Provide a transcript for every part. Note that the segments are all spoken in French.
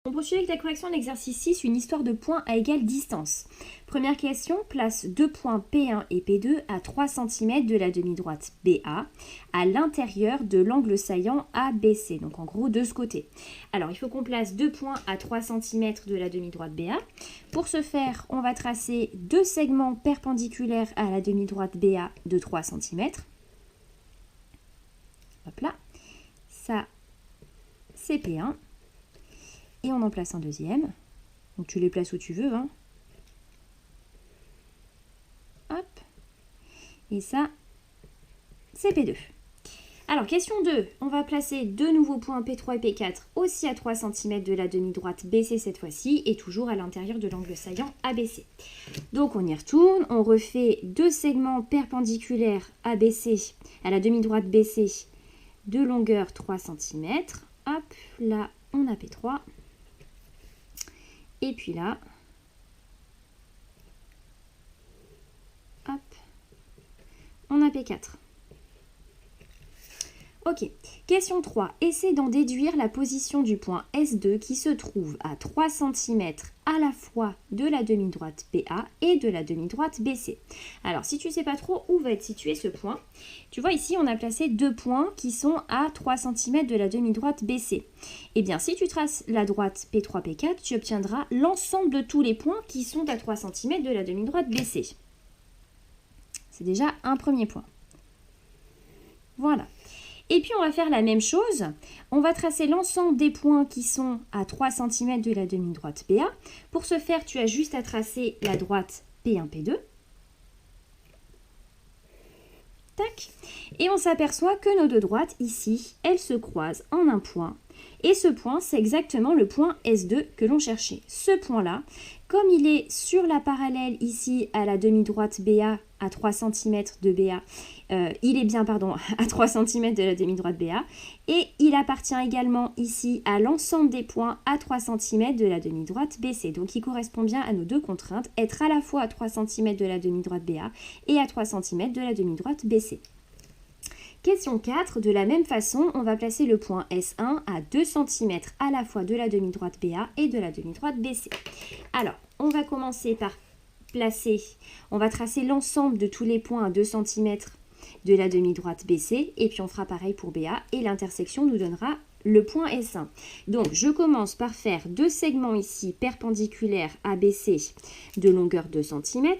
On poursuit avec la correction de l'exercice 6, une histoire de points à égale distance. Première question, place deux points P1 et P2 à 3 cm de la demi-droite BA à l'intérieur de l'angle saillant ABC, donc en gros de ce côté. Alors il faut qu'on place deux points à 3 cm de la demi-droite BA. Pour ce faire, on va tracer deux segments perpendiculaires à la demi-droite BA de 3 cm. Hop là, ça c'est P1. Et on en place un deuxième. Donc tu les places où tu veux. Hein. Hop. Et ça, c'est P2. Alors, question 2. On va placer deux nouveaux points P3 et P4 aussi à 3 cm de la demi-droite BC cette fois-ci et toujours à l'intérieur de l'angle saillant ABC. Donc on y retourne. On refait deux segments perpendiculaires ABC à la demi-droite BC de longueur 3 cm. Hop, là, on a P3. Et puis là, hop, on a P4. Ok, question 3. Essaie d'en déduire la position du point S2 qui se trouve à 3 cm à la fois de la demi-droite BA et de la demi-droite BC. Alors, si tu ne sais pas trop où va être situé ce point, tu vois ici, on a placé deux points qui sont à 3 cm de la demi-droite BC. Eh bien, si tu traces la droite P3, P4, tu obtiendras l'ensemble de tous les points qui sont à 3 cm de la demi-droite BC. C'est déjà un premier point. Voilà. Et puis, on va faire la même chose. On va tracer l'ensemble des points qui sont à 3 cm de la demi-droite BA. Pour ce faire, tu as juste à tracer la droite P1, P2. Tac. Et on s'aperçoit que nos deux droites, ici, elles se croisent en un point. Et ce point, c'est exactement le point S2 que l'on cherchait. Ce point-là, comme il est sur la parallèle ici à la demi-droite BA à 3 cm de BA, il est bien à 3 cm de la demi-droite BA et il appartient également ici à l'ensemble des points à 3 cm de la demi-droite BC. Donc il correspond bien à nos deux contraintes, être à la fois à 3 cm de la demi-droite BA et à 3 cm de la demi-droite BC. Question 4, de la même façon, on va placer le point S1 à 2 cm à la fois de la demi-droite BA et de la demi-droite BC. Alors, on va commencer par placer, on va tracer l'ensemble de tous les points à 2 cm de la demi-droite BC et puis on fera pareil pour BA et l'intersection nous donnera le point S1. Donc, je commence par faire deux segments ici perpendiculaires ABC de longueur 2 cm.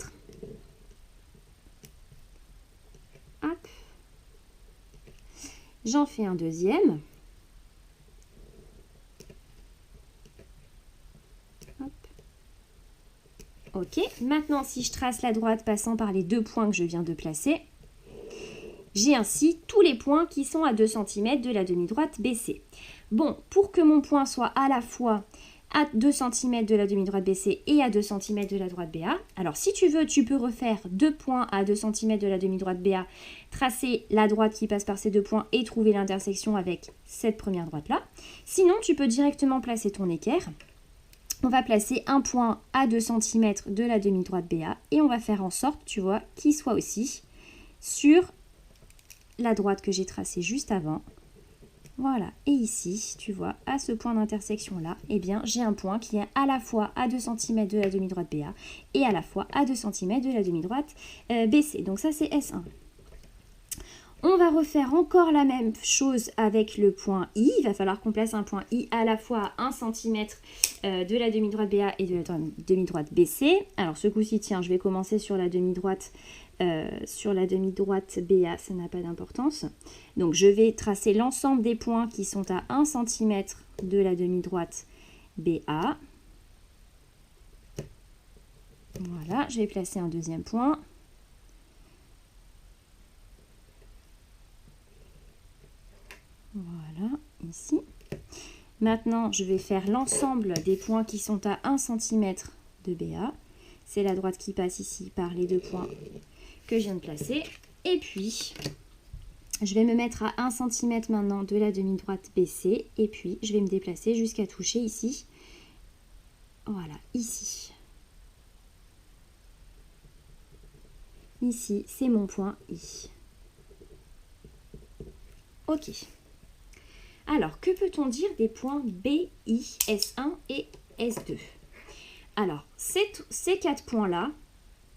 Hop. J'en fais un deuxième. Hop. Ok, maintenant si je trace la droite passant par les deux points que je viens de placer, j'ai ainsi tous les points qui sont à 2 cm de la demi-droite BC. Bon, pour que mon point soit à la fois à 2 cm de la demi-droite BC et à 2 cm de la droite BA. Alors si tu veux, tu peux refaire deux points à 2 cm de la demi-droite BA, tracer la droite qui passe par ces deux points et trouver l'intersection avec cette première droite-là. Sinon, tu peux directement placer ton équerre. On va placer un point à 2 cm de la demi-droite BA et on va faire en sorte, tu vois, qu'il soit aussi sur la droite que j'ai tracée juste avant. Voilà, et ici, tu vois, à ce point d'intersection-là, eh bien, j'ai un point qui est à la fois à 2 cm de la demi-droite BA et à la fois à 2 cm de la demi-droite BC. Donc ça, c'est S1. On va refaire encore la même chose avec le point I. Il va falloir qu'on place un point I à la fois à 1 cm de la demi-droite BA et de la demi-droite BC. Alors ce coup-ci, tiens, je vais commencer sur la demi-droite BA, ça n'a pas d'importance. Donc je vais tracer l'ensemble des points qui sont à 1 cm de la demi-droite BA. Voilà, je vais placer un deuxième point. Voilà, ici. Maintenant, je vais faire l'ensemble des points qui sont à 1 cm de BA. C'est la droite qui passe ici par les deux points que je viens de placer. Et puis, je vais me mettre à 1 cm maintenant de la demi-droite BC. Et puis, je vais me déplacer jusqu'à toucher ici. Voilà, ici. Ici, c'est mon point I. Ok. Alors, que peut-on dire des points B, I, S1 et S2? Alors, ces 4 points-là,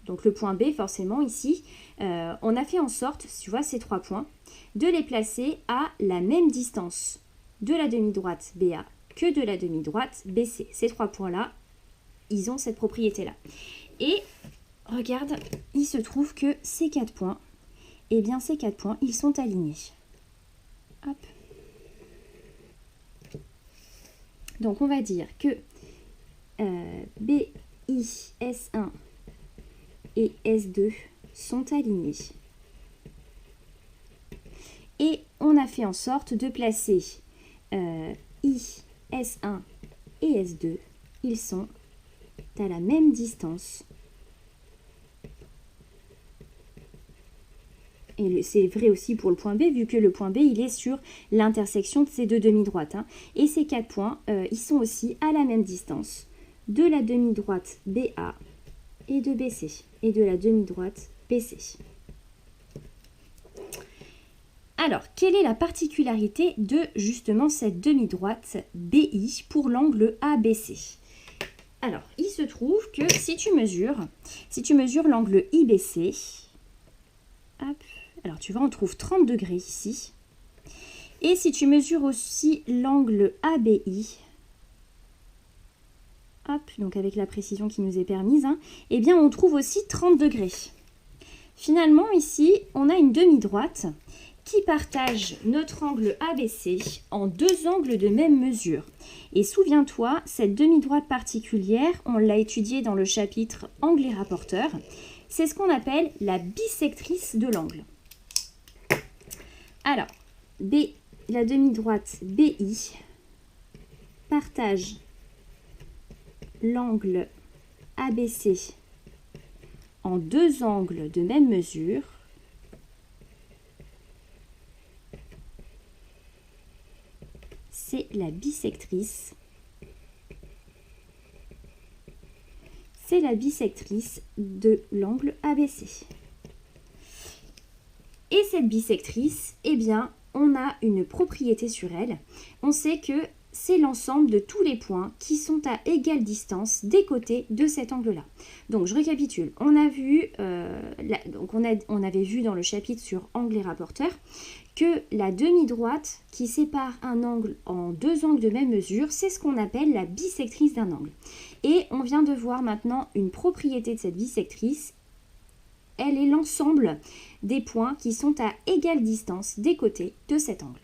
donc le point B forcément ici, on a fait en sorte, tu vois ces 3 points, de les placer à la même distance de la demi-droite BA que de la demi-droite BC. Ces 3 points-là, ils ont cette propriété-là. Et regarde, il se trouve que ces 4 points, eh bien ces 4 points, ils sont alignés. Hop. Donc on va dire que BI, S1 et S2 sont alignés. Et on a fait en sorte de placer I, S1 et S2. Ils sont à la même distance. Et c'est vrai aussi pour le point B, vu que le point B, il est sur l'intersection de ces deux demi-droites. Hein. Et ces 4 points, ils sont aussi à la même distance de la demi-droite BA et de BC, et de la demi-droite BC. Alors, quelle est la particularité de justement cette demi-droite BI pour l'angle ABC? Alors, il se trouve que si tu mesures l'angle IBC, hop, alors tu vois, on trouve 30 degrés ici. Et si tu mesures aussi l'angle ABI, hop, donc avec la précision qui nous est permise, hein, eh bien on trouve aussi 30 degrés. Finalement, ici, on a une demi-droite qui partage notre angle ABC en 2 angles de même mesure. Et souviens-toi, cette demi-droite particulière, on l'a étudiée dans le chapitre angle et rapporteur, c'est ce qu'on appelle la bisectrice de l'angle. Alors, la demi-droite BI partage l'angle ABC en 2 angles de même mesure. C'est la bisectrice. C'est la bisectrice de l'angle ABC. Et cette bisectrice, eh bien, on a une propriété sur elle. On sait que c'est l'ensemble de tous les points qui sont à égale distance des côtés de cet angle-là. Donc, je récapitule. On a vu, on avait vu dans le chapitre sur angle et rapporteur que la demi-droite qui sépare un angle en 2 angles de même mesure, c'est ce qu'on appelle la bisectrice d'un angle. Et on vient de voir maintenant une propriété de cette bisectrice. Elle est l'ensemble des points qui sont à égale distance des côtés de cet angle.